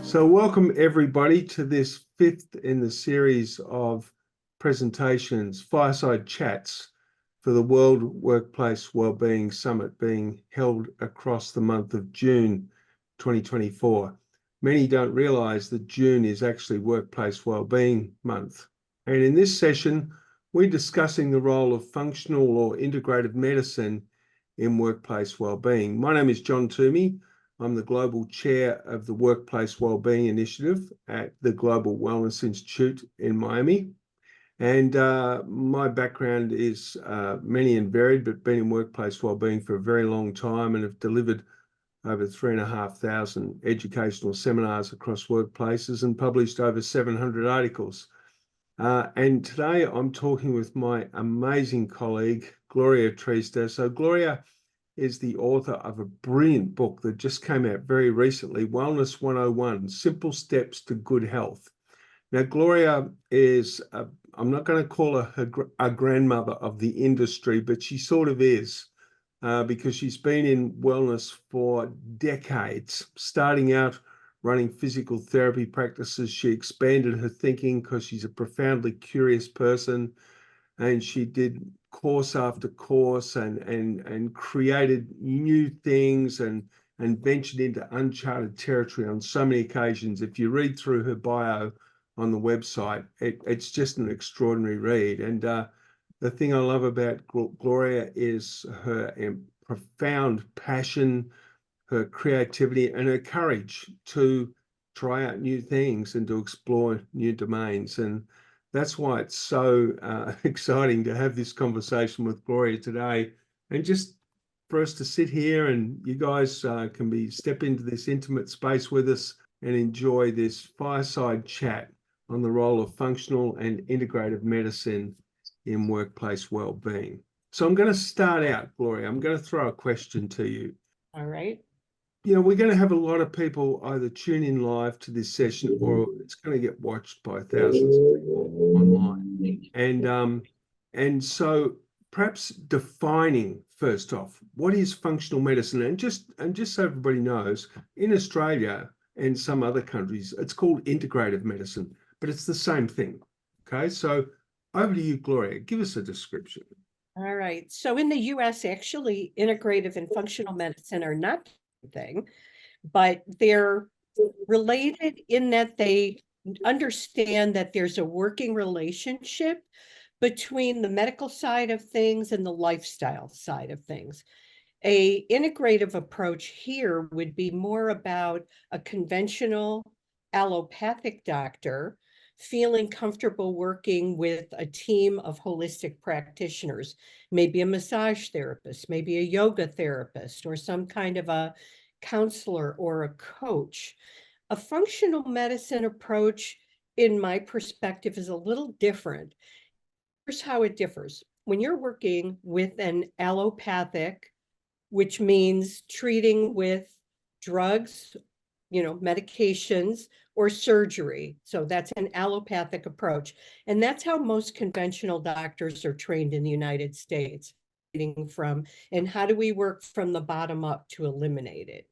So welcome everybody to this fifth in the series of presentations, fireside chats for the World Workplace Wellbeing Summit being held across the month of June 2024. Many don't realize that June is actually Workplace Wellbeing Month. And in this session, we're discussing the role of functional or integrative medicine in workplace wellbeing. My name is John Toomey. I'm the Global Chair of the Workplace Wellbeing Initiative at the Global Wellness Institute in Miami. And my background is many and varied, but been in workplace wellbeing for a very long time and have delivered over 3,500 educational seminars across workplaces and published over 700 articles. And today I'm talking with my amazing colleague, Gloria Treister. So Gloria is the author of a brilliant book that just came out very recently, Wellness 101, Simple Steps to Good Health. Now, Gloria is, I'm not going to call her a grandmother of the industry, but she sort of is, because she's been in wellness for decades, starting out running physical therapy practices. She expanded her thinking because she's a profoundly curious person, and she did course after course and created new things and ventured into uncharted territory on so many occasions. If you read through her bio on the website, it's just an extraordinary read. And the thing I love about Gloria is her profound passion, her creativity, and her courage to try out new things and to explore new domains. And that's why it's so exciting to have this conversation with Gloria today, and just for us to sit here and you guys can step into this intimate space with us and enjoy this fireside chat on the role of functional and integrative medicine in workplace well-being. So I'm going to start out, Gloria. I'm going to throw a question to you. All right. You know, we're going to have a lot of people either tune in live to this session or it's going to get watched by thousands of people online. And so perhaps defining first off, what is functional medicine? And just so everybody knows, in Australia and some other countries, it's called integrative medicine, but it's the same thing. Okay, so over to you, Gloria. Give us a description. All right. So in the US, actually, integrative and functional medicine are not thing, but they're related in that they understand that there's a working relationship between the medical side of things and the lifestyle side of things. A integrative approach here would be more about a conventional allopathic doctor feeling comfortable working with a team of holistic practitioners, maybe a massage therapist, maybe a yoga therapist, or some kind of a counselor or a coach. A functional medicine approach, in my perspective, is a little different. Here's how it differs. When you're working with an allopathic, which means treating with drugs, medications, or surgery. So that's an allopathic approach. And that's how most conventional doctors are trained in the United States. And how do we work from the bottom up to eliminate it?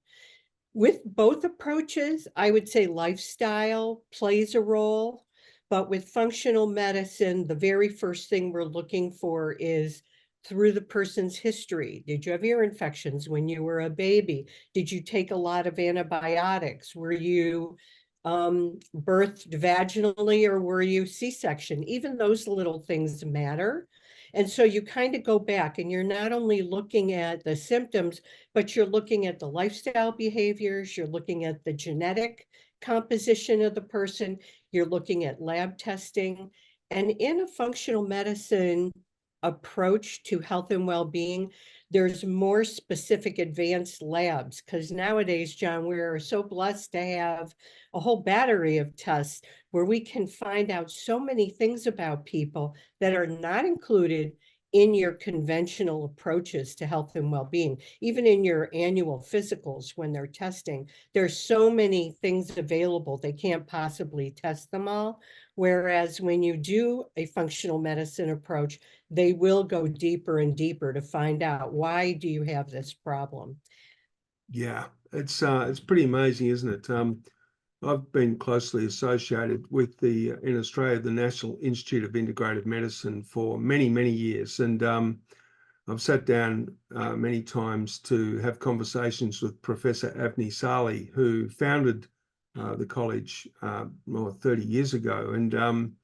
With both approaches, I would say lifestyle plays a role, but with functional medicine, the very first thing we're looking for is through the person's history. Did you have ear infections when you were a baby? Did you take a lot of antibiotics? Were you birthed vaginally or were you C-section? Even those little things matter. And so you kind of go back and you're not only looking at the symptoms, but you're looking at the lifestyle behaviors, you're looking at the genetic composition of the person, you're looking at lab testing. And in a functional medicine approach to health and well-being, there's more specific advanced labs, because nowadays, John, we're so blessed to have a whole battery of tests where we can find out so many things about people that are not included in your conventional approaches to health and well-being. Even in your annual physicals when they're testing, there's so many things available, they can't possibly test them all. Whereas when you do a functional medicine approach, they will go deeper and deeper to find out, why do you have this problem? Yeah, it's pretty amazing, isn't it? I've been closely associated with in Australia, the National Institute of Integrative Medicine for many, many years. And I've sat down many times to have conversations with Professor Avni Sali, who founded the college more 30 years ago. And,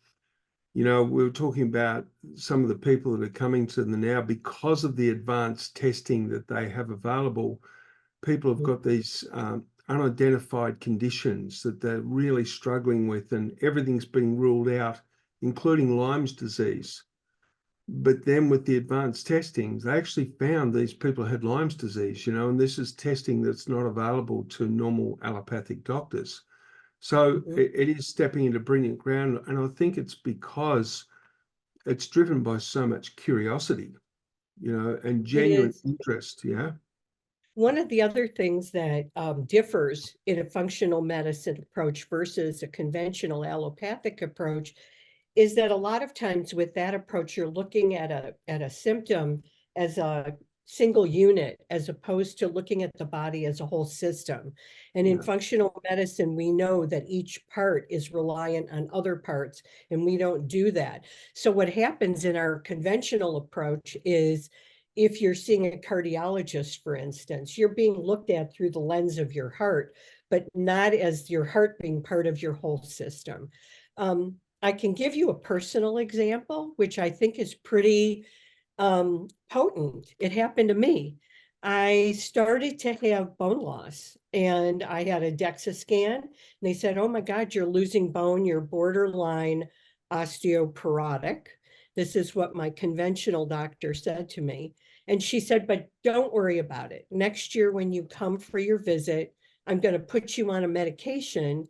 we were talking about some of the people that are coming to them now because of the advanced testing that they have available. People have got these unidentified conditions that they're really struggling with, and everything's being ruled out, including Lyme's disease. But then with the advanced testing, they actually found these people had Lyme's disease, and this is testing that's not available to normal allopathic doctors. So it is stepping into brilliant ground. And I think it's because it's driven by so much curiosity, and genuine interest. Yeah. One of the other things that differs in a functional medicine approach versus a conventional allopathic approach is that a lot of times with that approach, you're looking at a symptom as a single unit, as opposed to looking at the body as a whole system. And in functional medicine, we know that each part is reliant on other parts, and we don't do that. So what happens in our conventional approach is, if you're seeing a cardiologist, for instance, you're being looked at through the lens of your heart, but not as your heart being part of your whole system. I can give you a personal example, which I think is pretty potent. It happened to me. I started to have bone loss, and I had a DEXA scan, and they said, oh my God, you're losing bone, you're borderline osteoporotic. This is what my conventional doctor said to me. And she said, but don't worry about it. Next year, when you come for your visit, I'm going to put you on a medication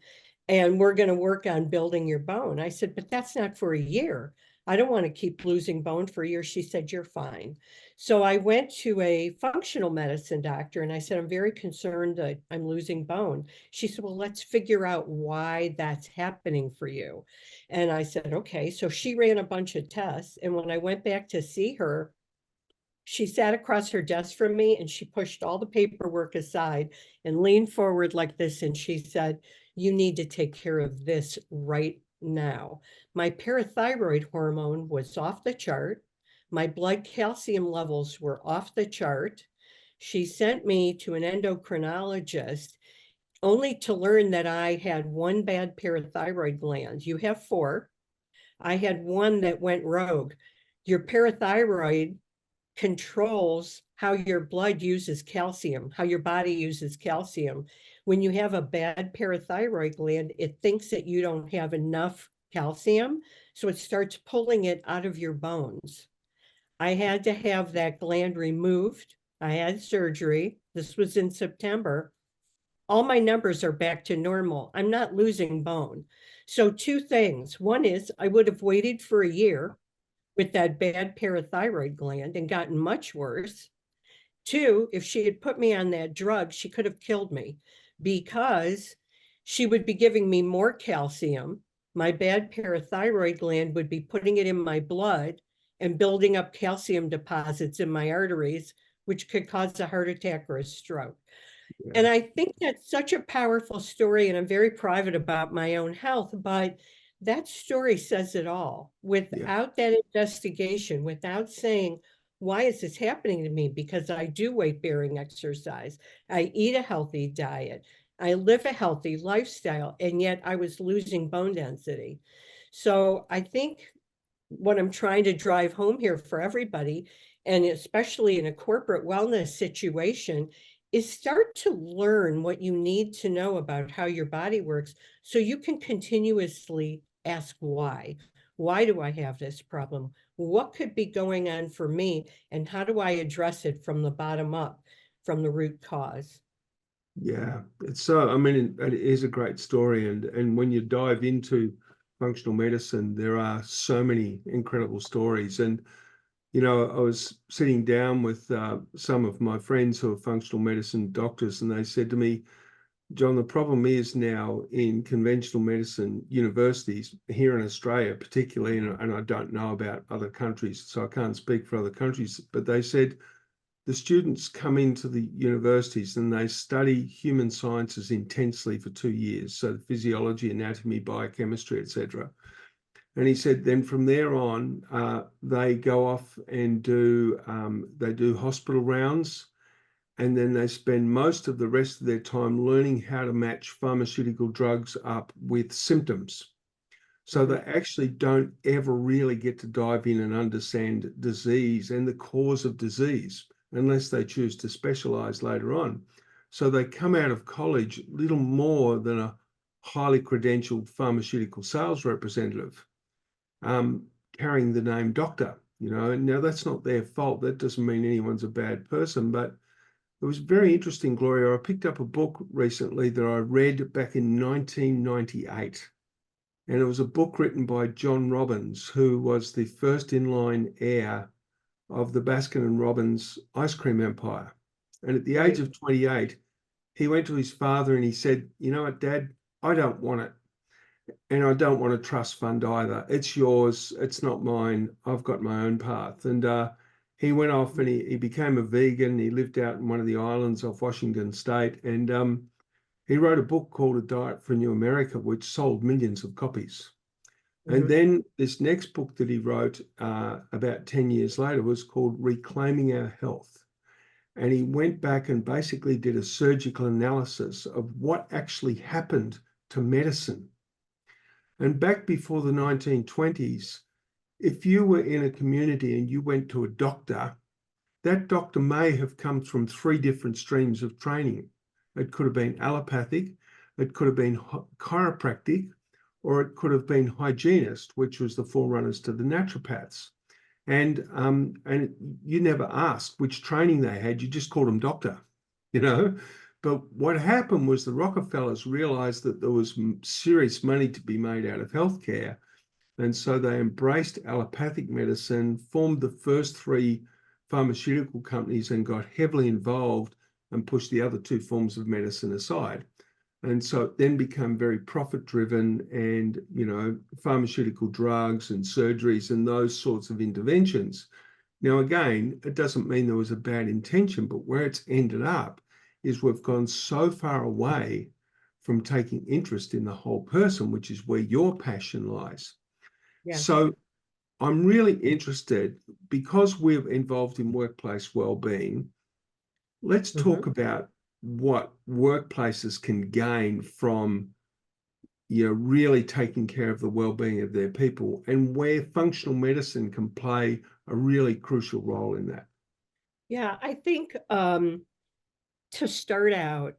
and we're going to work on building your bone. I said, but that's not for a year. I don't want to keep losing bone for a year. She said, you're fine. So I went to a functional medicine doctor and I said, I'm very concerned that I'm losing bone. She said, well, let's figure out why that's happening for you. And I said, okay. So she ran a bunch of tests. And when I went back to see her, she sat across her desk from me and she pushed all the paperwork aside and leaned forward like this. And she said, you need to take care of this right now. My parathyroid hormone was off the chart. My blood calcium levels were off the chart. She sent me to an endocrinologist only to learn that I had one bad parathyroid gland. You have four. I had one that went rogue. Your parathyroid controls how your blood uses calcium, how your body uses calcium. When you have a bad parathyroid gland, it thinks that you don't have enough calcium, so it starts pulling it out of your bones. I had to have that gland removed. I had surgery. This was in September. All my numbers are back to normal. I'm not losing bone. So two things. One is I would have waited for a year with that bad parathyroid gland and gotten much worse. Two, if she had put me on that drug, she could have killed me because she would be giving me more calcium. My bad parathyroid gland would be putting it in my blood and building up calcium deposits in my arteries, which could cause a heart attack or a stroke. Yeah. And I think that's such a powerful story, and I'm very private about my own health, but that story says it all. Without that investigation, without saying, why is this happening to me? Because I do weight-bearing exercise. I eat a healthy diet. I live a healthy lifestyle, and yet I was losing bone density. So I think what I'm trying to drive home here for everybody, and especially in a corporate wellness situation, is start to learn what you need to know about how your body works so you can continuously ask why. Why do I have this problem? What could be going on for me? And how do I address it from the bottom up, from the root cause? Yeah, it's so, I mean, it is a great story. And when you dive into functional medicine, there are so many incredible stories. And I was sitting down with some of my friends who are functional medicine doctors, and they said to me, John, the problem is now in conventional medicine universities here in Australia, particularly, and I don't know about other countries, so I can't speak for other countries, but they said the students come into the universities and they study human sciences intensely for 2 years, so physiology, anatomy, biochemistry, etc. And he said then from there on, they go off and they do hospital rounds, and then they spend most of the rest of their time learning how to match pharmaceutical drugs up with symptoms. So they actually don't ever really get to dive in and understand disease and the cause of disease unless they choose to specialize later on. So they come out of college little more than a highly credentialed pharmaceutical sales representative, carrying the name doctor, and now that's not their fault. That doesn't mean anyone's a bad person, but it was very interesting, Gloria. I picked up a book recently that I read back in 1998. And it was a book written by John Robbins, who was the first in-line heir of the Baskin and Robbins ice cream empire. And at the age of 28, he went to his father and he said, "You know what, Dad, I don't want it. And I don't want a trust fund either. It's yours. It's not mine. I've got my own path." And he went off and he became a vegan. He lived out in one of the islands off Washington State. And he wrote a book called A Diet for a New America, which sold millions of copies. And then this next book that he wrote about 10 years later was called Reclaiming Our Health. And he went back and basically did a surgical analysis of what actually happened to medicine. And back before the 1920s, if you were in a community and you went to a doctor, that doctor may have come from 3 different streams of training. It could have been allopathic, it could have been chiropractic, or it could have been hygienist, which was the forerunners to the naturopaths. And you never asked which training they had, you just called them doctor, But what happened was the Rockefellers realized that there was serious money to be made out of healthcare. And so they embraced allopathic medicine, formed the first 3 pharmaceutical companies and got heavily involved and pushed the other 2 forms of medicine aside. And so it then became very profit driven, and, pharmaceutical drugs and surgeries and those sorts of interventions. Now, again, it doesn't mean there was a bad intention, but where it's ended up is we've gone so far away from taking interest in the whole person, which is where your passion lies. Yes. So I'm really interested, because we're involved in workplace well-being, let's talk about what workplaces can gain from really taking care of the well-being of their people, and where functional medicine can play a really crucial role in that. Yeah, I think to start out,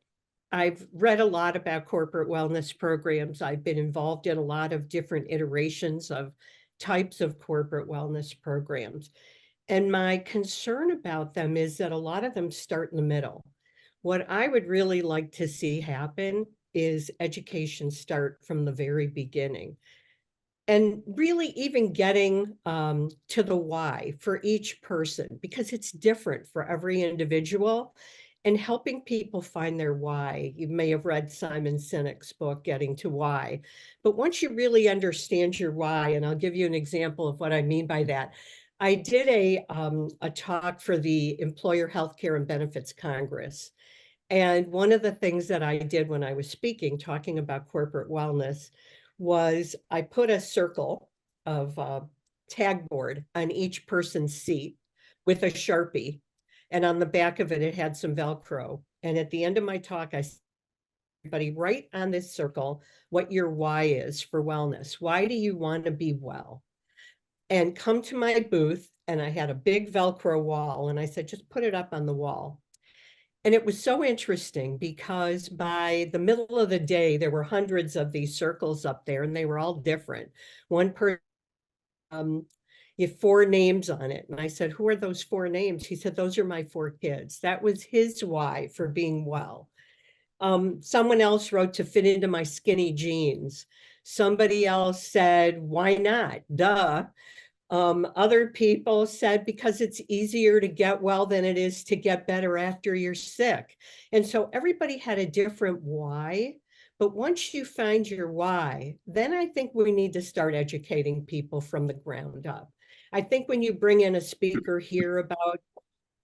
I've read a lot about corporate wellness programs. I've been involved in a lot of different iterations of types of corporate wellness programs. And my concern about them is that a lot of them start in the middle. What I would really like to see happen is education start from the very beginning. And really even getting to the why for each person, because it's different for every individual, and helping people find their why. You may have read Simon Sinek's book, Getting to Why. But once you really understand your why, and I'll give you an example of what I mean by that. I did a talk for the Employer Healthcare and Benefits Congress. And one of the things that I did when I was speaking, talking about corporate wellness, was I put a circle of tag board on each person's seat with a Sharpie. And on the back of it, it had some Velcro. And at the end of my talk, I said, everybody, write on this circle what your why is for wellness. Why do you want to be well? And come to my booth. And I had a big Velcro wall. And I said, just put it up on the wall. And it was so interesting because by the middle of the day, there were hundreds of these circles up there, and they were all different. One person, you have 4 names on it. And I said, who are those 4 names? He said, those are my 4 kids. That was his why for being well. Someone else wrote, to fit into my skinny jeans. Somebody else said, why not? Duh. Other people said, because it's easier to get well than it is to get better after you're sick. And so everybody had a different why. But once you find your why, then I think we need to start educating people from the ground up. I think when you bring in a speaker here about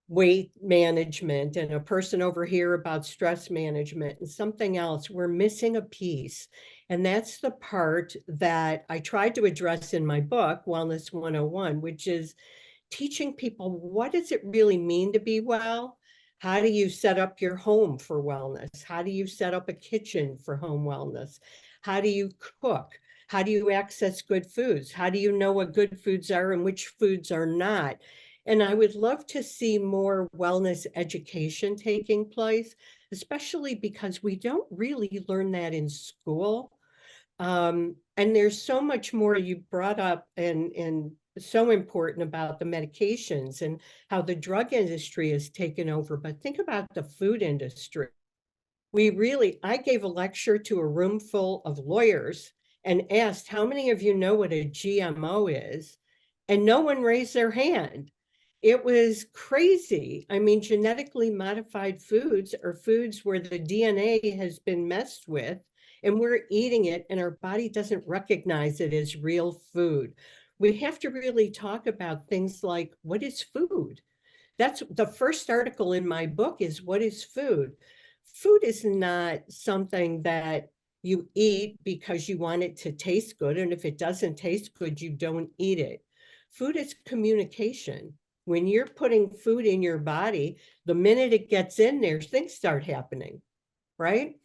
weight management and a person over here about stress management and something else, we're missing a piece. And that's the part that I tried to address in my book, Wellness 101, which is teaching people, what does it really mean to be well? How do you set up your home for wellness? How do you set up a kitchen for home wellness? How do you cook? How do you access good foods? How do you know what good foods are and which foods are not? And I would love to see more wellness education taking place, especially because we don't really learn that in school. And there's so much more you brought up and so important about the medications and how the drug industry has taken over. But think about the food industry. I gave a lecture to a room full of lawyers and asked, how many of you know what a GMO is? And no one raised their hand. It was crazy. I mean, genetically modified foods are foods where the DNA has been messed with and we're eating it and our body doesn't recognize it as real food. We have to really talk about things like, what is food? That's the first article in my book is, what is food? Food is not something that you eat because you want it to taste good. And if it doesn't taste good, you don't eat it. Food is communication. When you're putting food in your body, the minute it gets in there, things start happening, right?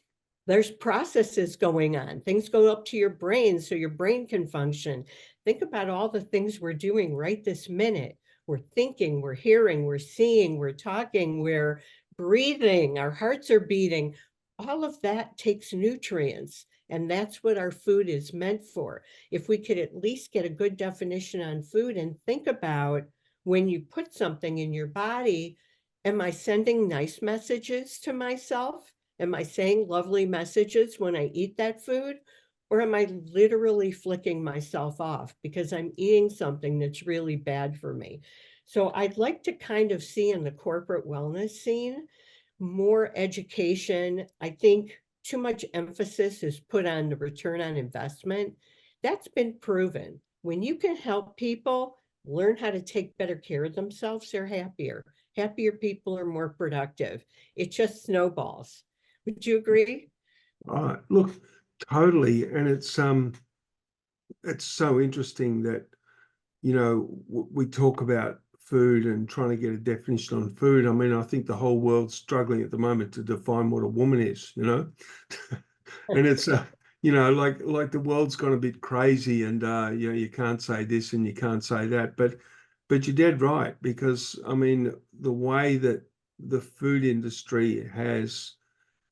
There's processes going on. Things go up to your brain so your brain can function. Think about all the things we're doing right this minute. We're thinking, we're hearing, we're seeing, we're talking, we're breathing, our hearts are beating. All of that takes nutrients. And that's what our food is meant for. If we could at least get a good definition on food and think about when you put something in your body, am I sending nice messages to myself? Am I saying lovely messages when I eat that food? Or am I literally flicking myself off because I'm eating something that's really bad for me? So I'd like to kind of see in the corporate wellness scene more education. I think too much emphasis is put on the return on investment. That's been proven. When you can help people learn how to take better care of themselves, they're happier. Happier people are more productive. It just snowballs. Would you agree? Look, totally. And it's so interesting that, we talk about food and trying to get a definition on food. I mean, I think the whole world's struggling at the moment to define what a woman is, and it's like the world's gone a bit crazy, and you can't say this and you can't say that, but you're dead right, because I mean the way that the food industry has,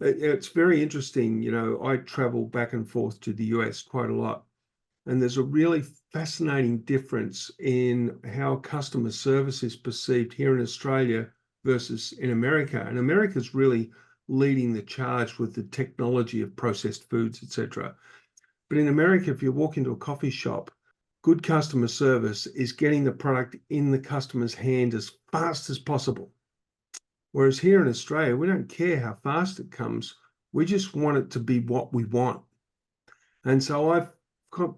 it's very interesting. I travel back and forth to the US quite a lot, and there's a really fascinating difference in how customer service is perceived here in Australia versus in America. And America's really leading the charge with the technology of processed foods, etc. But in America, if you walk into a coffee shop, good customer service is getting the product in the customer's hand as fast as possible. Whereas here in Australia, we don't care how fast it comes. We just want it to be what we want. And so I've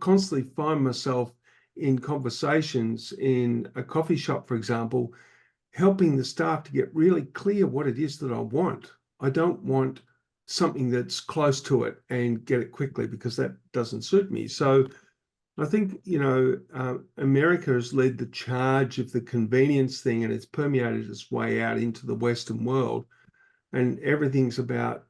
constantly find myself in conversations in a coffee shop, for example, helping the staff to get really clear what it is that I want. I don't want something that's close to it and get it quickly, because that doesn't suit me. So I think, America has led the charge of the convenience thing, and it's permeated its way out into the Western world. And everything's about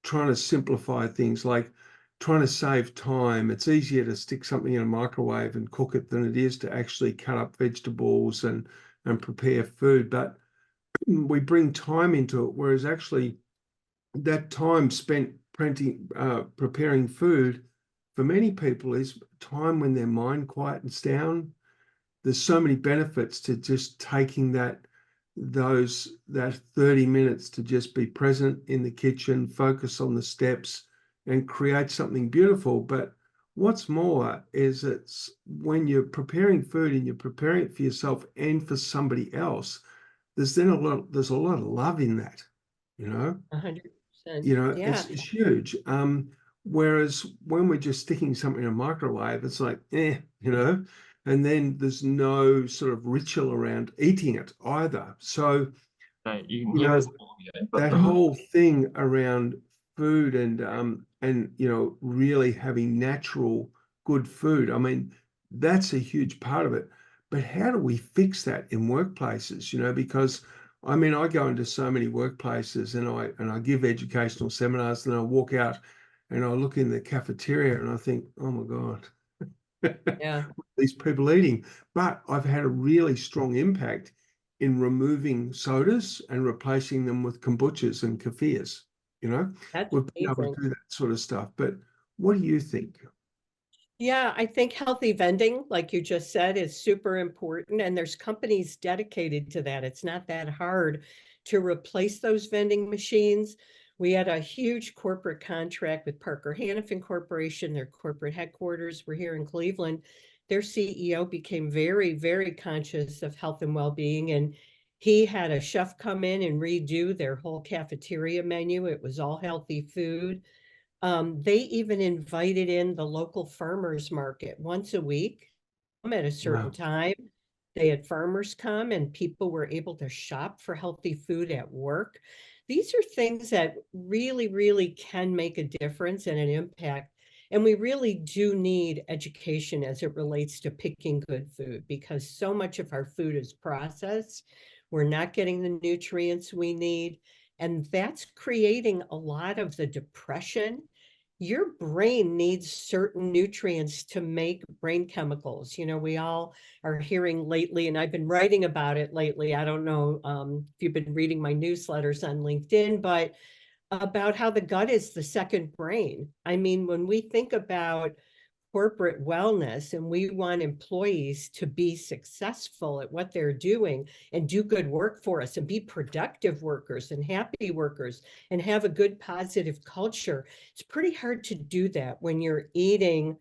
trying to simplify things, like trying to save time. It's easier to stick something in a microwave and cook it than it is to actually cut up vegetables and prepare food. But we bring time into it, whereas actually that time spent preparing food for many people is time when their mind quietens down. There's so many benefits to just taking that 30 minutes to just be present in the kitchen, focus on the steps, and create something beautiful. But what's more is, it's when you're preparing food and you're preparing it for yourself and for somebody else, there's a lot of love in that, 100%. Yeah. it's huge. Whereas when we're just sticking something in a microwave, it's like, and then there's no sort of ritual around eating it either. So ใช่อีก You ที่มัน know, สมองเลย that whole thing around food and really having natural good food. I mean, that's a huge part of it. But how do we fix that in workplaces? Because I mean, I go into so many workplaces and I give educational seminars, and I walk out and I look in the cafeteria and I think, oh my God, Yeah. these people eating. But I've had a really strong impact in removing sodas and replacing them with kombuchas and kefirs. That's We've been able amazing. to do that sort of stuff. But what do you think? Yeah, I think healthy vending, like you just said, is super important. And there's companies dedicated to that. It's not that hard to replace those vending machines. We had a huge corporate contract with Parker Hannifin Corporation. Their corporate headquarters were here in Cleveland. Their CEO became very, very conscious of health and well-being. And he had a chef come in and redo their whole cafeteria menu. It was all healthy food. They even invited in the local farmers market once a week at a certain Wow. time. They had farmers come and people were able to shop for healthy food at work. These are things that really, really can make a difference and an impact. And we really do need education as it relates to picking good food, because so much of our food is processed. We're not getting the nutrients we need. And that's creating a lot of the depression. Your brain needs certain nutrients to make brain chemicals. We all are hearing lately, and I've been writing about it lately. I don't know if you've been reading my newsletters on LinkedIn, but about how the gut is the second brain. I mean, when we think about corporate wellness and we want employees to be successful at what they're doing and do good work for us and be productive workers and happy workers and have a good positive culture, it's pretty hard to do that when you're eating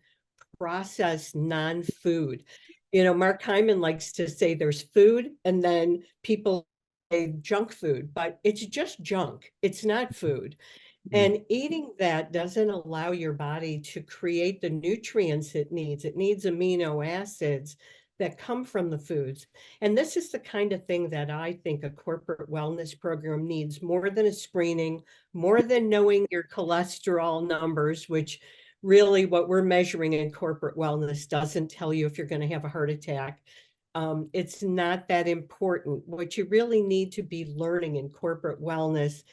processed non-food. Mark Hyman likes to say there's food and then people say junk food, but it's just junk. It's not food. And eating that doesn't allow your body to create the nutrients it needs. It needs amino acids that come from the foods. And this is the kind of thing that I think a corporate wellness program needs more than a screening, more than knowing your cholesterol numbers, which really what we're measuring in corporate wellness doesn't tell you if you're going to have a heart attack. It's not that important. What you really need to be learning in corporate wellness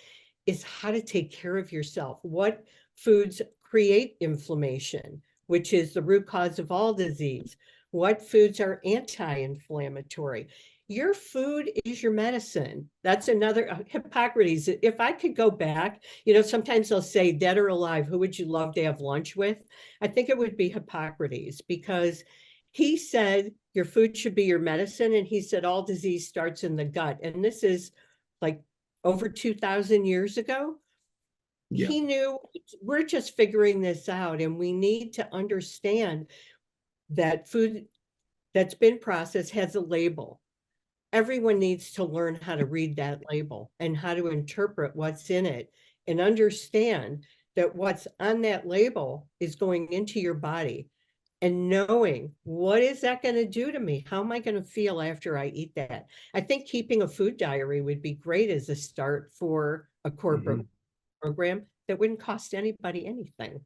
is how to take care of yourself. What foods create inflammation, which is the root cause of all disease? What foods are anti-inflammatory? Your food is your medicine. That's another Hippocrates. If I could go back, sometimes they'll say dead or alive, who would you love to have lunch with? I think it would be Hippocrates, because he said your food should be your medicine. And he said all disease starts in the gut. And this is like over 2,000 years ago. Yeah. He knew we're just figuring this out, and we need to understand that food that's been processed has a label. Everyone needs to learn how to read that label and how to interpret what's in it and understand that what's on that label is going into your body, and knowing what is that going to do to me? How am I going to feel after I eat that? I think keeping a food diary would be great as a start for a corporate program that wouldn't cost anybody anything,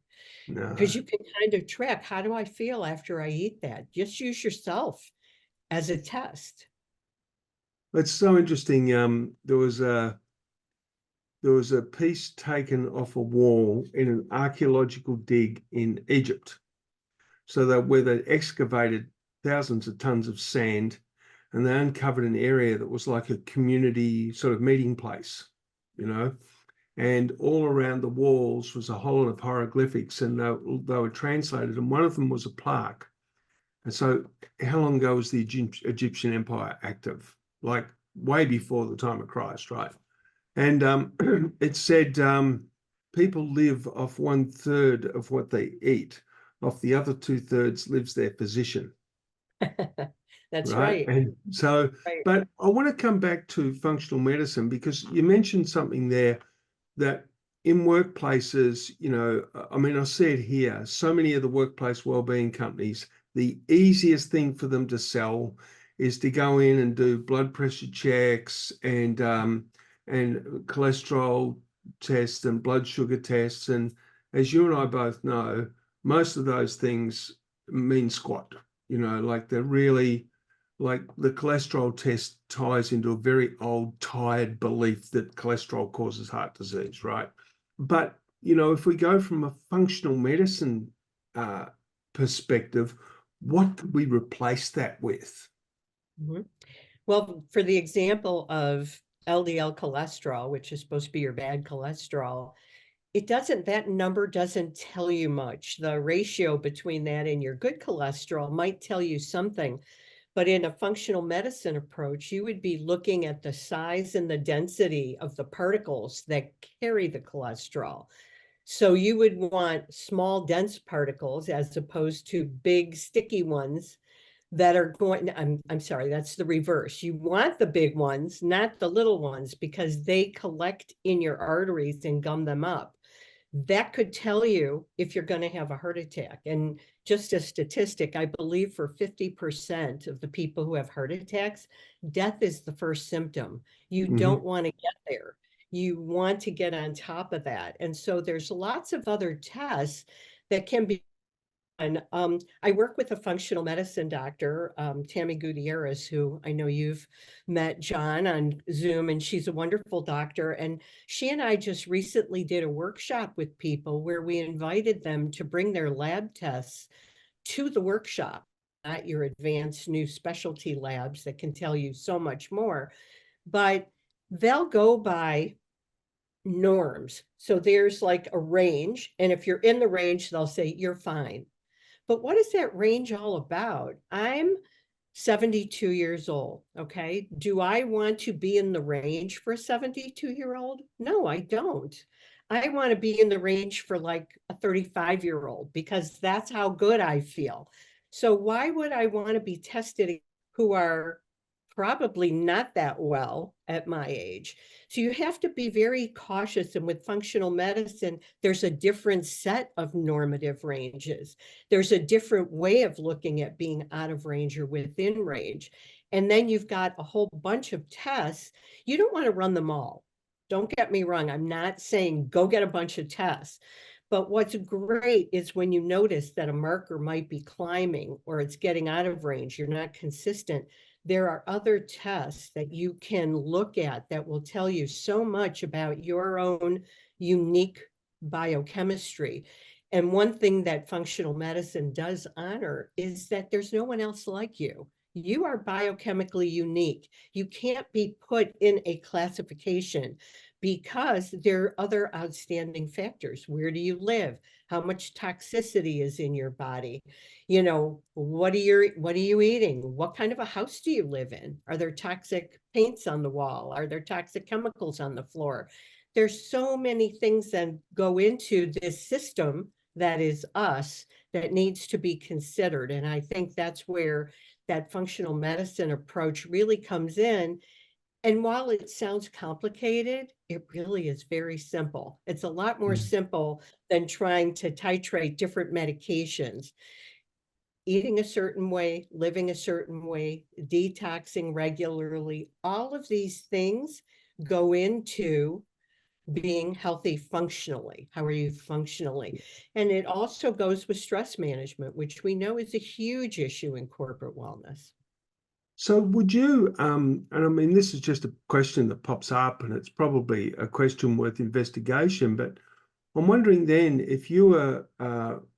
because No, you can kind of track, how do I feel after I eat that? Just use yourself as a test. it's so interesting. There was a piece taken off a wall in an archaeological dig in Egypt. So where they excavated thousands of tons of sand, and they uncovered an area that was like a community sort of meeting place, and all around the walls was a whole lot of hieroglyphics, and they were translated, and one of them was a plaque. And so how long ago was the Egyptian Empire active? Like way before the time of Christ, right? And it said people live off 1/3 of what they eat. Off the other 2/3 lives their physician, That's right? right. And so, Right. but I want to come back to functional medicine, because you mentioned something there that in workplaces, I mean, I see it here. So many of the workplace wellbeing companies, the easiest thing for them to sell is to go in and do blood pressure checks and cholesterol tests and blood sugar tests. And as you and I both know, most of those things mean squat. Like they're really, like the cholesterol test ties into a very old, tired belief that cholesterol causes heart disease, right? But, if we go from a functional medicine perspective, what could we replace that with? Mhm. Well, for the example of LDL cholesterol, which is supposed to be your bad cholesterol, that number doesn't tell you much. The ratio between that and your good cholesterol might tell you something. But in a functional medicine approach, you would be looking at the size and the density of the particles that carry the cholesterol. So you would want small, dense particles as opposed to big, sticky ones that are going, I'm sorry, that's the reverse. You want the big ones, not the little ones, because they collect in your arteries and gum them up. That could tell you if you're going to have a heart attack. And just a statistic, I believe for 50% of the people who have heart attacks, death is the first symptom. You don't want to get there. You want to get on top of that. And so there's lots of other tests that can be. And I work with a functional medicine doctor, Tammy Gutierrez, who I know you've met, John, on Zoom, and she's a wonderful doctor. And she and I just recently did a workshop with people where we invited them to bring their lab tests to the workshop, not your advanced new specialty labs that can tell you so much more, but they'll go by norms. So there's like a range, and if you're in the range, they'll say you're fine. But what is that range all about? I'm 72 years old. Okay. Do I want to be in the range for a 72-year-old? No, I don't. I want to be in the range for like a 35-year-old because that's how good I feel. So why would I want to be tested who are probably not that well at my age? So you have to be very cautious. And with functional medicine, there's a different set of normative ranges. There's a different way of looking at being out of range or within range. And then you've got a whole bunch of tests. You don't want to run them all. Don't get me wrong. I'm not saying go get a bunch of tests. But what's great is when you notice that a marker might be climbing or it's getting out of range, you're not consistent. There are other tests that you can look at that will tell you so much about your own unique biochemistry. And one thing that functional medicine does honor is that there's no one else like you. You are biochemically unique. You can't be put in a classification because there are other outstanding factors. Where do you live? How much toxicity is in your body? What are you eating? What kind of a house do you live in? Are there toxic paints on the wall? Are there toxic chemicals on the floor? There's so many things that go into this system that is us that needs to be considered. And I think that's where that functional medicine approach really comes in. And while it sounds complicated, it really is very simple. It's a lot more simple than trying to titrate different medications. Eating a certain way, living a certain way, detoxing regularly, all of these things go into being healthy functionally. How are you functionally? And it also goes with stress management, which we know is a huge issue in corporate wellness. So would you, and I mean, this is just a question that pops up and it's probably a question worth investigation, but I'm wondering then if you were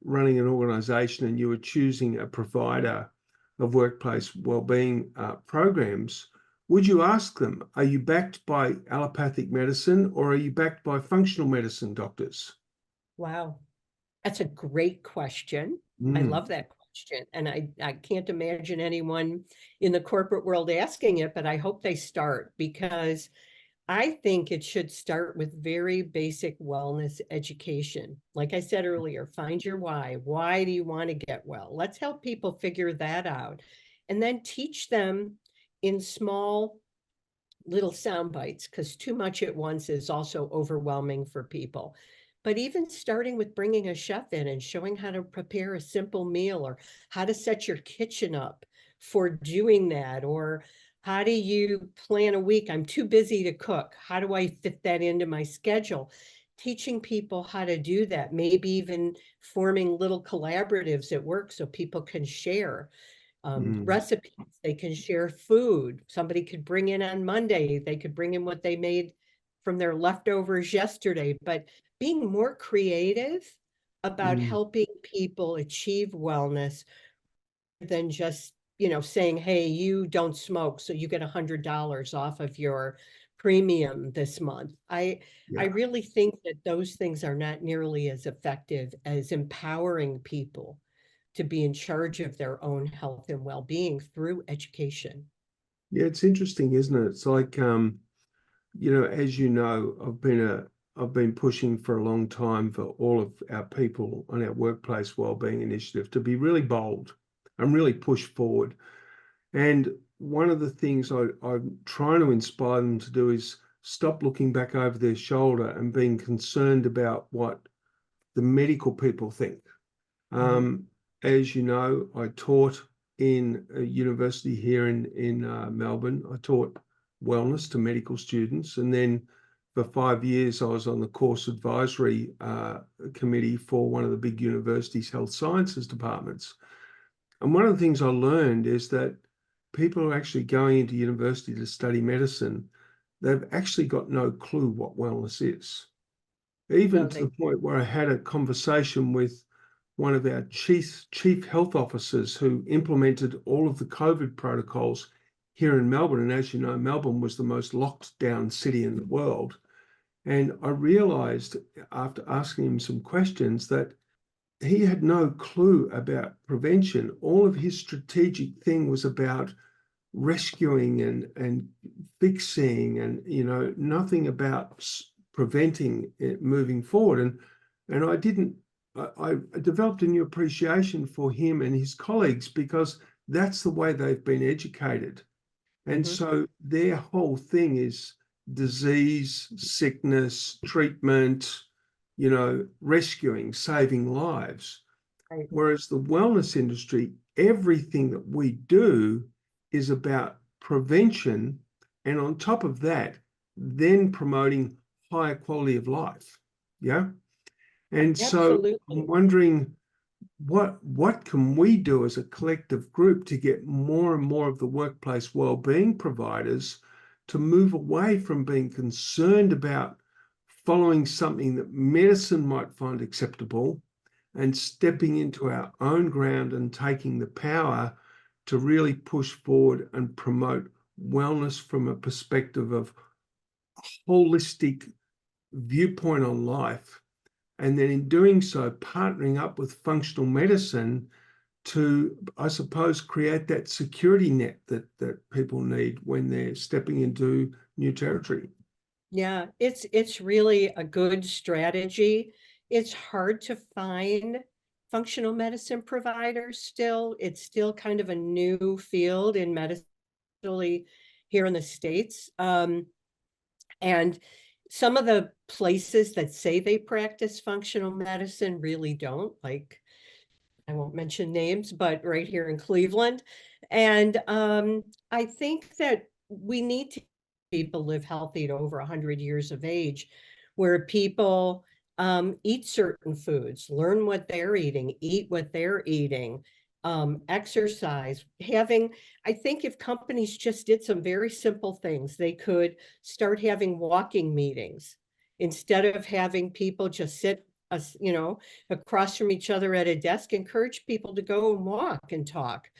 running an organization and you were choosing a provider of workplace wellbeing programs, would you ask them, are you backed by allopathic medicine or are you backed by functional medicine doctors? Wow. That's a great question. I love that question. And I can't imagine anyone in the corporate world asking it, but I hope they start because I think it should start with very basic wellness education. Like I said earlier, find your why. Why do you want to get well? Let's help people figure that out. And then teach them in small little sound bites, because too much at once is also overwhelming for people. But even starting with bringing a chef in and showing how to prepare a simple meal or how to set your kitchen up for doing that? Or how do you plan a week? I'm too busy to cook. How do I fit that into my schedule? Teaching people how to do that, maybe even forming little collaboratives at work so people can share recipes, they can share food. Somebody could bring in on Monday, they could bring in what they made from their leftovers yesterday, but being more creative about Mm. helping people achieve wellness than just, you know, saying, hey, you don't smoke, so you get $100 off of your premium this month. I Yeah. really think that those things are not nearly as effective as empowering people to be in charge of their own health and well-being through education. Yeah, it's interesting, isn't it? It's like, as you know, I've been pushing for a long time for all of our people on our workplace wellbeing initiative to be really bold and really push forward. And one of the things I'm trying to inspire them to do is stop looking back over their shoulder and being concerned about what the medical people think. Um, as you know, I taught in a university here in Melbourne. I taught wellness to medical students, and then for 5 years I was on the course advisory committee for one of the big universities' health sciences departments. And one of the things I learned is that people are actually going into university to study medicine. They've actually got no clue what wellness is, even No, to the point where I had a conversation with one of our chief health officers who implemented all of the COVID protocols here in Melbourne. And as you know, Melbourne was the most locked down city in the world. And I realized after asking him some questions that he had no clue about prevention. All of his strategic thing was about rescuing and fixing, and nothing about preventing it moving forward. And I developed a new appreciation for him and his colleagues because that's the way they've been educated. And so their whole thing is disease, sickness, treatment, rescuing, saving lives. right. Whereas the wellness industry, everything that we do is about prevention. And on top of that, then promoting higher quality of life. Yeah. And so I'm Absolutely. wondering what can we do as a collective group to get more and more of the workplace wellbeing providers to move away from being concerned about following something that medicine might find acceptable and stepping into our own ground and taking the power to really push forward and promote wellness from a perspective of holistic viewpoint on life. And then in doing so, partnering up with functional medicine to, I suppose, create that security net that people need when they're stepping into new territory. Yeah, it's really a good strategy. It's hard to find functional medicine providers still. It's still kind of a new field in medicine here in the States. And some of the places that say they practice functional medicine really don't, like I won't mention names, but right here in Cleveland. And I think that we need to people live healthy to over 100 years of age, where people eat certain foods, learn what they're eating, eat what they're eating, exercise, I think if companies just did some very simple things, they could start having walking meetings instead of having people just sit across from each other at a desk. Encourage people to go and walk and talk,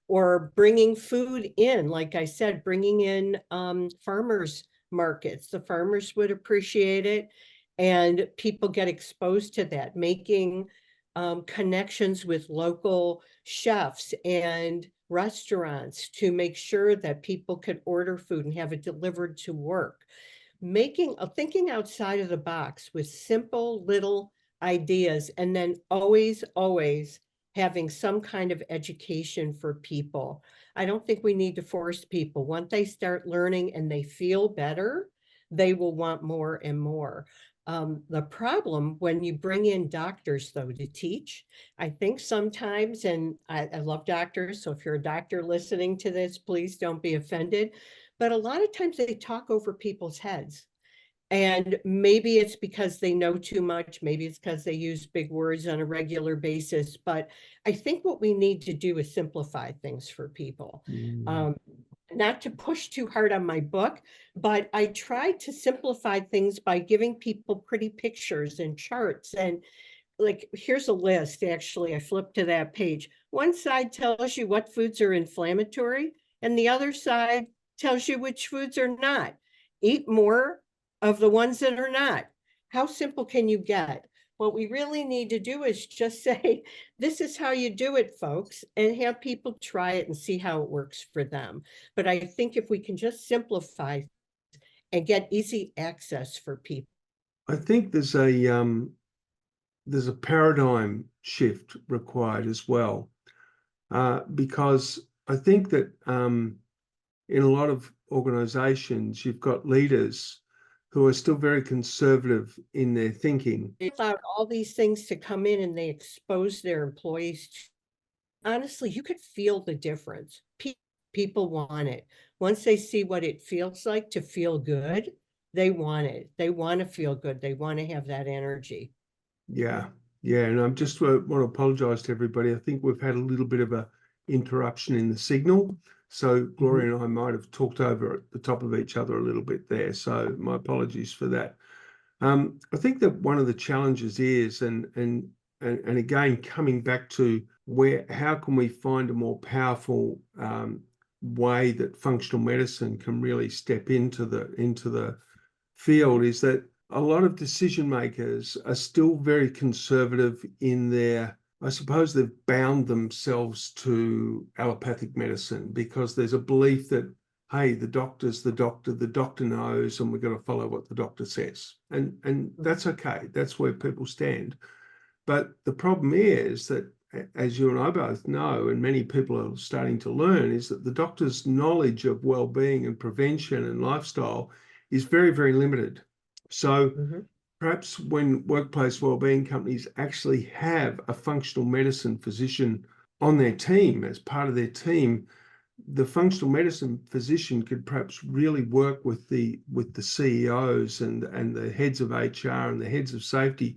or bringing food in. Like I said, bringing in farmers markets. The farmers would appreciate it, and people get exposed to that, making connections with local chefs and restaurants to make sure that people could order food and have it delivered to work. Thinking outside of the box with simple little ideas, and then always having some kind of education for people. I don't think we need to force people. Once they start learning and they feel better, they will want more and more. The problem when you bring in doctors, though, to teach, I think sometimes, and I love doctors, so if you're a doctor listening to this, please don't be offended. But a lot of times they talk over people's heads. And maybe it's because they know too much. Maybe it's because they use big words on a regular basis. But I think what we need to do is simplify things for people. Not to push too hard on my book, but I tried to simplify things by giving people pretty pictures and charts. And like, here's a list. Actually, I flipped to that page. One side tells you what foods are inflammatory, and the other side tells you which foods are not. Eat more of the ones that are not. How simple can you get? What we really need to do is just say, this is how you do it, folks, and have people try it and see how it works for them. But I think if we can just simplify and get easy access for people. I think there's a paradigm shift required as well, because I think that in a lot of organizations, you've got leaders who are still very conservative in their thinking. They allowed all these things to come in and they expose their employees. Honestly, you could feel the difference. People want it. Once they see what it feels like to feel good, they want it. They want to feel good. They want to have that energy. Yeah, and I just want to apologize to everybody. I think we've had a little bit of a interruption in the signal. So Gloria and I might have talked over at the top of each other a little bit there. So my apologies for that. I think that one of the challenges is, and again, coming back to how can we find a more powerful way that functional medicine can really step into the field, is that a lot of decision makers are still very conservative in I suppose they've bound themselves to allopathic medicine because there's a belief that, hey, the doctor's the doctor knows, and we've got to follow what the doctor says. And that's okay. That's where people stand. But the problem is that, as you and I both know, and many people are starting to learn, is that the doctor's knowledge of well-being and prevention and lifestyle is very, very limited. So perhaps when workplace wellbeing companies actually have a functional medicine physician on their team, as part of their team, the functional medicine physician could perhaps really work with the CEOs and the heads of HR and the heads of safety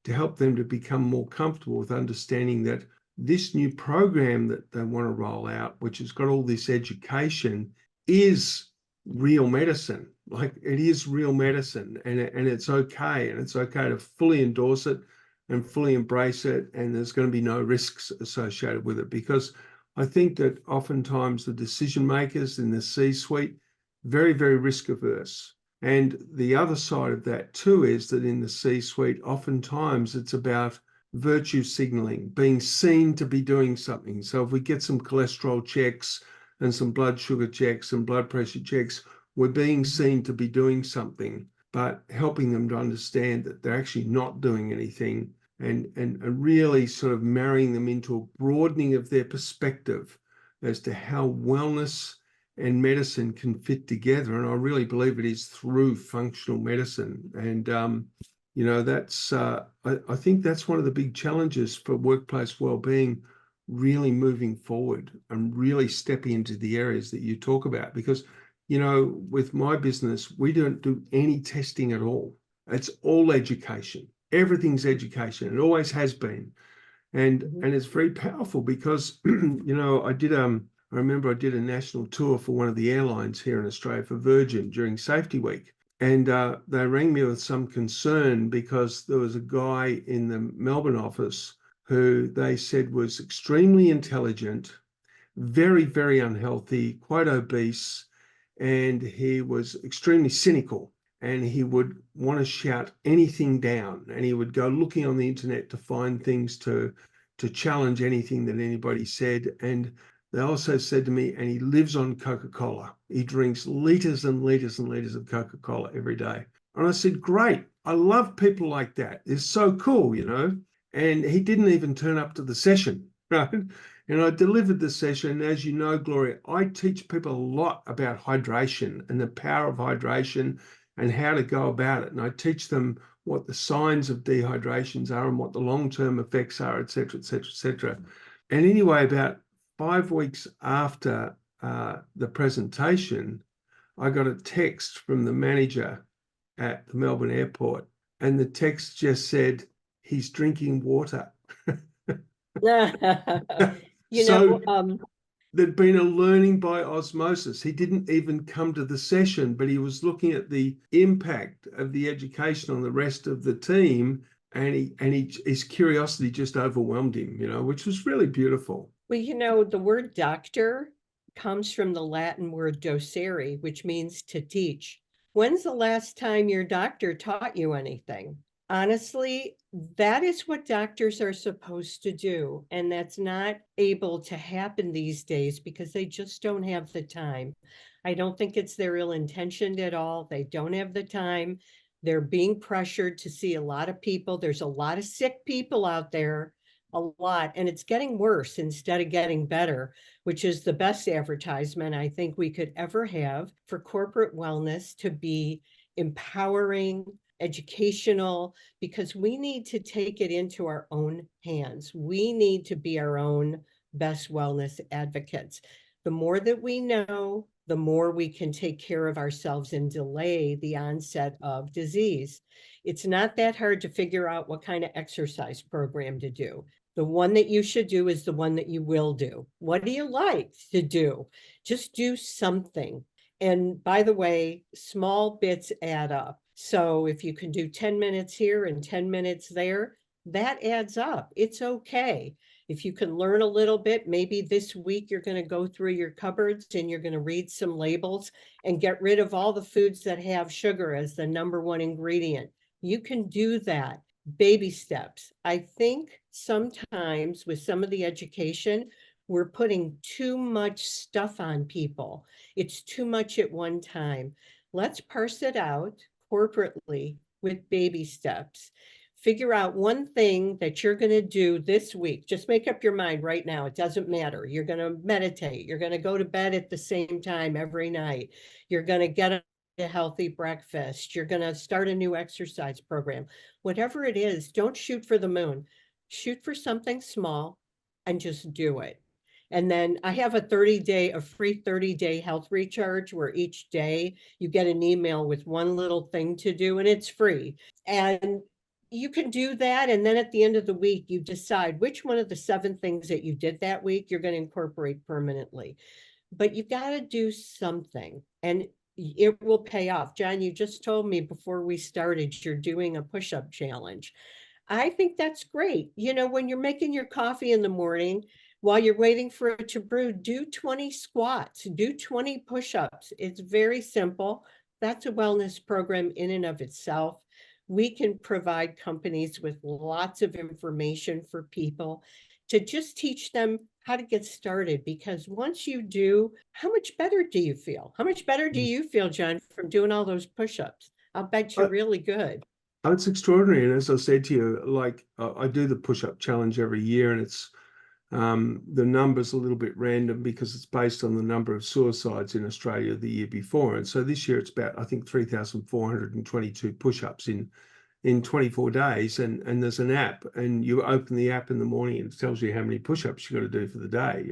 to help them to become more comfortable with understanding that this new program that they want to roll out, which has got all this education, is real medicine. Like, it is real medicine, and it's okay, and it's okay to fully endorse it and fully embrace it, and there's going to be no risks associated with it, because I think that oftentimes the decision makers in the C-suite, very, very risk averse. And the other side of that too is that in the C-suite, oftentimes it's about virtue signaling, being seen to be doing something. So if we get some cholesterol checks and some blood sugar checks and blood pressure checks, we're being seen to be doing something, but helping them to understand that they're actually not doing anything, and really sort of marrying them into a broadening of their perspective as to how wellness and medicine can fit together. And I really believe it is through functional medicine. And, that's, I think that's one of the big challenges for workplace wellbeing, really moving forward and really stepping into the areas that you talk about. Because, with my business, we don't do any testing at all. It's all education. Everything's education. It always has been. And it's very powerful because, I remember I did a national tour for one of the airlines here in Australia for Virgin during Safety Week. And they rang me with some concern because there was a guy in the Melbourne office who they said was extremely intelligent, very, very unhealthy, quite obese, and he was extremely cynical. And he would want to shout anything down, and he would go looking on the internet to find things to challenge anything that anybody said. And they also said to me, and he lives on Coca-Cola. He drinks liters and liters and liters of Coca-Cola every day. And I said, great, I love people like that. It's so cool, And he didn't even turn up to the session, right? And I delivered the session. As you know, Gloria, I teach people a lot about hydration and the power of hydration and how to go about it. And I teach them what the signs of dehydrations are and what the long-term effects are, et cetera, et cetera, et cetera. And anyway, about 5 weeks after the presentation, I got a text from the manager at the Melbourne airport, and the text just said, he's drinking water. You So know, there'd been a learning by osmosis. He didn't even come to the session, but he was looking at the impact of the education on the rest of the team, and his curiosity just overwhelmed him, which was really beautiful. well, the word doctor comes from the Latin word docere, which means to teach. When's the last time your doctor taught you anything? Honestly, that is what doctors are supposed to do. And that's not able to happen these days because they just don't have the time. I don't think it's their ill intentioned at all. They don't have the time. They're being pressured to see a lot of people. There's a lot of sick people out there, a lot, and it's getting worse instead of getting better, which is the best advertisement I think we could ever have for corporate wellness to be empowering, educational, because we need to take it into our own hands. We need to be our own best wellness advocates. The more that we know, the more we can take care of ourselves and delay the onset of disease. It's not that hard to figure out what kind of exercise program to do. The one that you should do is the one that you will do. What do you like to do? Just do something. And by the way, small bits add up. So if you can do 10 minutes here and 10 minutes there, that adds up. It's okay. If you can learn a little bit, maybe this week you're going to go through your cupboards and you're going to read some labels and get rid of all the foods that have sugar as the #1 ingredient. You can do that. Baby steps. I think sometimes with some of the education, we're putting too much stuff on people. It's too much at one time. Let's parse it out corporately with baby steps. Figure out one thing that you're going to do this week. Just make up your mind right now. It doesn't matter. You're going to meditate. You're going to go to bed at the same time every night. You're going to get a healthy breakfast. You're going to start a new exercise program. Whatever it is, don't shoot for the moon. Shoot for something small and just do it. And then I have a free 30-day health recharge where each day you get an email with one little thing to do, and it's free. And you can do that. And then at the end of the week, you decide which one of the 7 things that you did that week you're going to incorporate permanently. But you've got to do something, and it will pay off. John, you just told me before we started, you're doing a push-up challenge. I think that's great. When you're making your coffee in the morning, while you're waiting for it to brew, do 20 squats, do 20 push-ups. It's very simple. That's a wellness program in and of itself. We can provide companies with lots of information for people to just teach them how to get started, because once you do, how much better do you feel? How much better do you feel, John, from doing all those push-ups? I'll bet you're really good. It's extraordinary. And as I said to you, like I do the push-up challenge every year, and it's the number's a little bit random because it's based on the number of suicides in Australia the year before. And so this year it's about, I think, 3,422 push-ups in 24 days. And there's an app, and you open the app in the morning and it tells you how many push-ups you got to do for the day,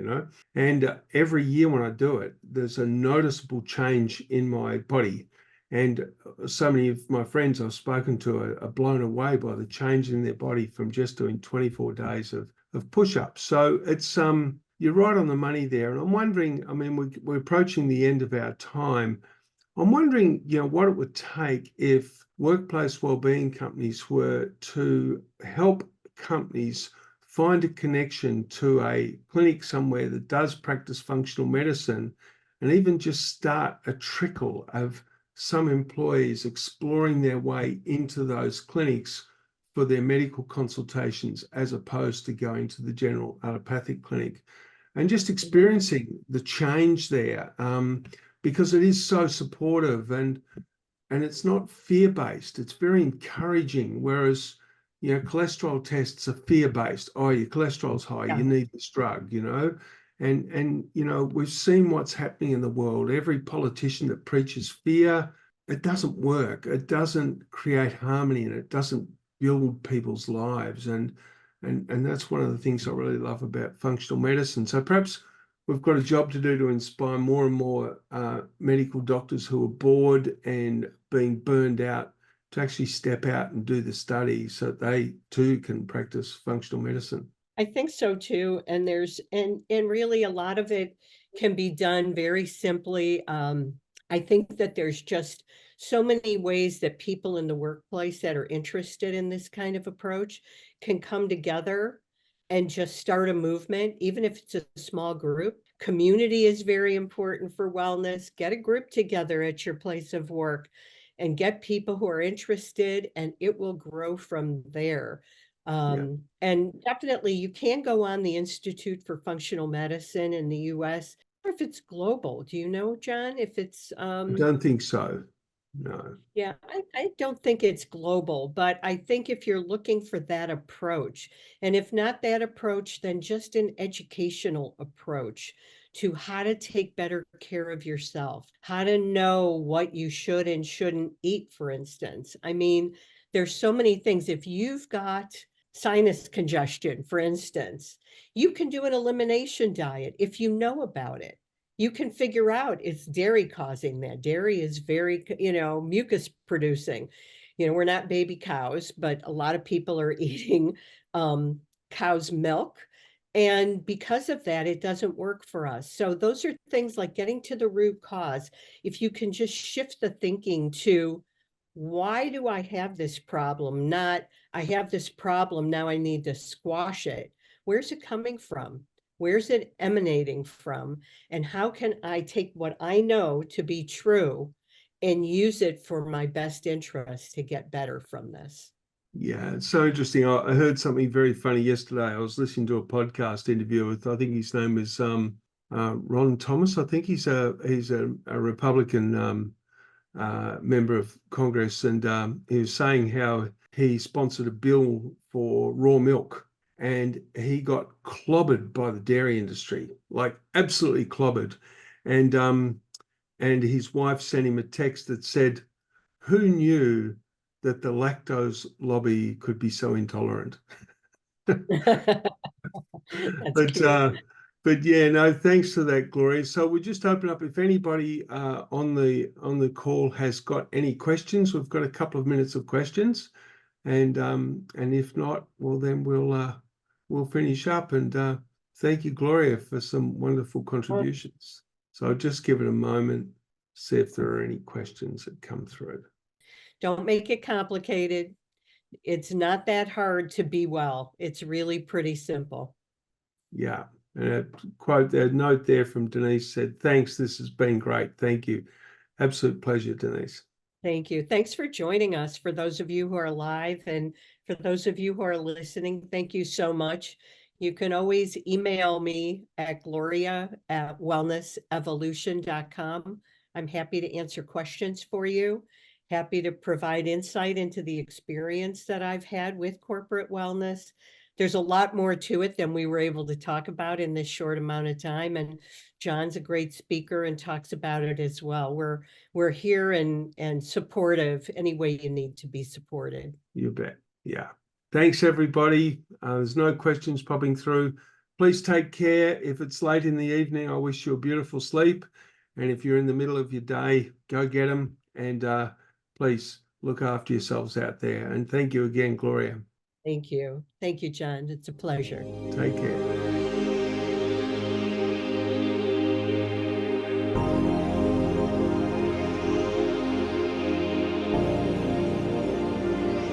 And every year when I do it, there's a noticeable change in my body. And so many of my friends I've spoken to are blown away by the change in their body from just doing 24 days of push-ups. So it's you're right on the money there. And I'm wondering, I mean, we're approaching the end of our time. I'm wondering, what it would take if workplace wellbeing companies were to help companies find a connection to a clinic somewhere that does practice functional medicine, and even just start a trickle of some employees exploring their way into those clinics for their medical consultations, as opposed to going to the general allopathic clinic, and just experiencing the change there, because it is so supportive and it's not fear-based. It's very encouraging. Whereas, cholesterol tests are fear-based. Oh, your cholesterol's high. Yeah. You need this drug, and we've seen what's happening in the world. Every politician that preaches fear it doesn't work. It doesn't create harmony, and it doesn't build people's lives. And that's one of the things I really love about functional medicine. So perhaps we've got a job to do to inspire more and more medical doctors who are bored and being burned out to actually step out and do the study so that they too can practice functional medicine. I think so too. And really a lot of it can be done very simply. I think that there's just so many ways that people in the workplace that are interested in this kind of approach can come together and just start a movement, even if it's a small group. Community is very important for wellness. Get a group together at your place of work and get people who are interested, and it will grow from there. And definitely you can go on the Institute for Functional Medicine in the US, or if it's global. Do you know, John, if it's I don't think so. No. yeah, I don't think it's global, but I think if you're looking for that approach, and if not that approach, then just an educational approach to how to take better care of yourself, how to know what you should and shouldn't eat, for instance. I mean, there's so many things. If you've got sinus congestion, for instance, you can do an elimination diet if you know about it. You can figure out it's dairy causing that. Dairy is very, mucus producing. We're not baby cows, but a lot of people are eating cow's milk. And because of that, it doesn't work for us. So those are things like getting to the root cause. If you can just shift the thinking to, why do I have this problem? Not, I have this problem, now I need to squash it. Where's it coming from? Where's it emanating from? And how can I take what I know to be true and use it for my best interest to get better from this? Yeah, it's so interesting. I heard something very funny yesterday. I was listening to a podcast interview with, I think his name is Ron Thomas. I think he's a Republican member of Congress, and he was saying how he sponsored a bill for raw milk, and he got clobbered by the dairy industry, like absolutely clobbered. And his wife sent him a text that said, "Who knew that the lactose lobby could be so intolerant?" That's But cute. but yeah, no, thanks for that, Gloria. So we'll just open up if anybody on the call has got any questions. We've got a couple of minutes of questions, and if not, well then we'll finish up. And thank you, Gloria, for some wonderful contributions. So I'll just give it a moment, see if there are any questions that come through. Don't make it complicated. It's not that hard to be well. It's really pretty simple. Yeah. And a note there from Denise said, "Thanks, this has been great. Thank you." Absolute pleasure, Denise. Thank you. Thanks for joining us. For those of you who are live and for those of you who are listening, thank you so much. You can always email me at gloria@wellnessevolution.com. I'm happy to answer questions for you. Happy to provide insight into the experience that I've had with corporate wellness. There's a lot more to it than we were able to talk about in this short amount of time. And John's a great speaker and talks about it as well. We're here and supportive any way you need to be supported. You bet. Yeah. Thanks, everybody. There's no questions popping through. Please take care. If it's late in the evening, I wish you a beautiful sleep. And if you're in the middle of your day, go get them. And please look after yourselves out there. And thank you again, Gloria. Thank you. Thank you, John. It's a pleasure. Take care.